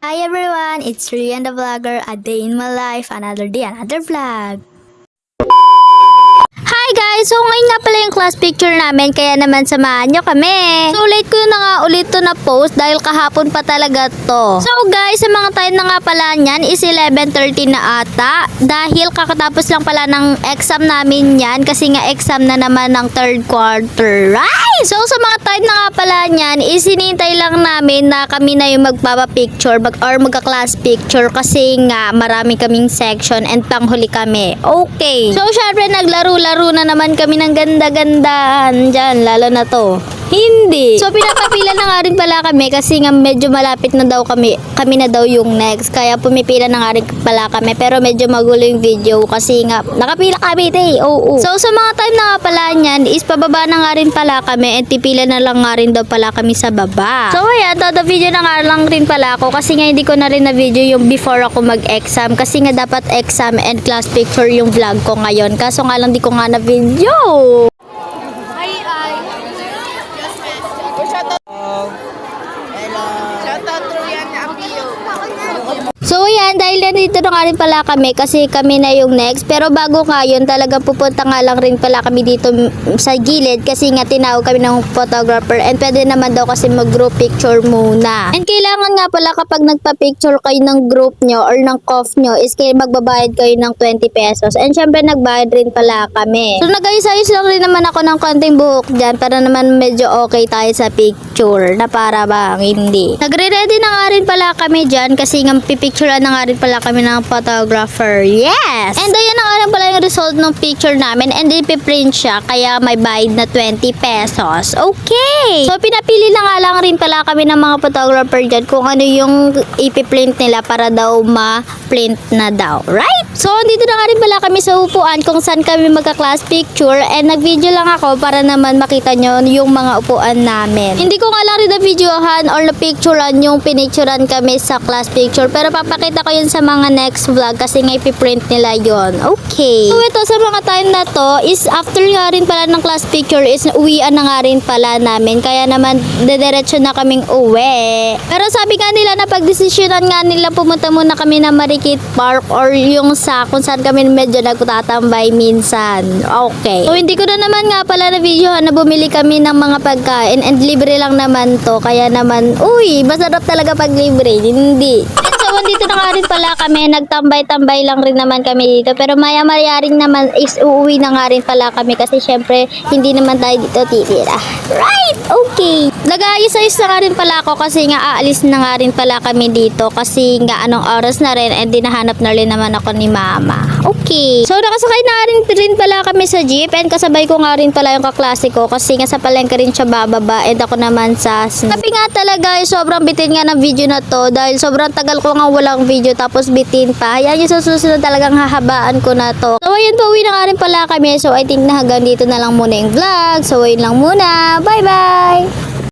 Hi everyone, it's Rian the Vlogger, a day in my life, another day, another vlog. Hi guys! So ngayon nga pala yung class picture namin, kaya naman samahan nyo kami. So late ko na nga ulit to na post dahil kahapon pa talaga to. So guys, sa mga time na nga pala nyan is 11:30 na ata. Dahil kakatapos lang pala ng exam namin yan kasi nga exam na naman ng third quarter. Right! So sa mga time na nga pala nyan is hinintay lang namin na kami na yung magpapapicture or magka-class picture kasi nga marami kaming section and panghuli kami. Okay. So syempre naglaro-laro na naman kami ng ganda-gandahan dyan, lalo na to. Hindi. So pinapapila na nga rin pala kami kasi nga medyo malapit na daw kami na daw yung next. Kaya pumipila na nga rin pala kami pero medyo magulo yung video kasi nga nakapila kami Oo. So sa mga time na nga pala niyan is pababa na nga rin pala kami and pipila na lang nga rin daw pala kami sa baba. So ayan, todo video na nga lang rin pala ako kasi nga hindi ko na rin na video yung before ako mag-exam kasi nga dapat exam and class picture yung vlog ko ngayon. Kaso nga lang di ko nga na video. So yan, dahil nandito na nga rin pala kami kasi kami na yung next. Pero bago nga yun, talagang pupunta nga lang rin pala kami dito sa gilid kasi nga tinawag kami ng photographer and pwede naman daw kasi mag group picture muna. And kailangan nga pala kapag nagpa-picture kayo ng group nyo or ng cough nyo is magbabayad kayo ng 20 pesos. And syempre nagbayad rin pala kami. So nag-ayos-ayos lang rin naman ako ng konting buhok dyan para naman medyo okay tayo sa picture na para bang hindi. Nagre-ready na nga rin pala kami dyan kasi nga pipicturean na nga rin pala kami ng photographer. Yes! And ayan na nga rin pala yung result ng picture namin and ipiprint siya kaya may bayad na 20 pesos. Okay! So pinapili na nga lang rin pala kami ng mga photographer dyan kung ano yung ipiprint nila para daw ma-print na daw. Right? So dito na nga rin pala kami sa upuan kung saan kami magka-class picture and nag-video lang ako para naman makita nyo yung mga upuan namin. Hindi ko nga lang rin na-videohan or na-picturean yung pinicturean kami sa class picture pero papakita ko yun sa mga next vlog kasi nga ipiprint nila yon. Okay. So ito sa mga time na to is after nga rin pala ng class picture is uwian na nga rin pala namin kaya naman dediretso na kaming uwi. Pero sabi nga nila na pagdesisyonan nga nila pumunta muna kami na Marikit Park or yung sa kung saan kami medyo nagtatambay minsan. Okay. So hindi ko na naman nga pala na video na bumili kami ng mga pagkain and libre lang naman to kaya naman masarap talaga pag libre. Hindi. So, dito na nga rin pala kami, nagtambay-tambay lang rin naman kami dito. Pero maya-maya rin naman is uuwi na nga rin pala kami kasi syempre hindi naman tayo dito titira. Right? Okay. Nag-ayos-ayos na nga rin pala ako kasi nga aalis na nga rin pala kami dito kasi nga anong oras na rin and dinahanap na rin naman ako ni mama. Okay. So, nakasakay na rin pala kami sa jeep and kasabay ko nga rin pala yung kaklase ko kasi nga sa palengke rin siya bababa and ako naman sa Tapi nga talaga sobrang bitin nga ng video na to dahil sobrang tagal ko nga walang video tapos bitin pa. Ayan yung susunod talagang hahabaan ko na to. So ayun, pauwi na nga rin pala kami. So I think na hanggang dito na lang muna yung vlog. So ayun lang muna. Bye bye!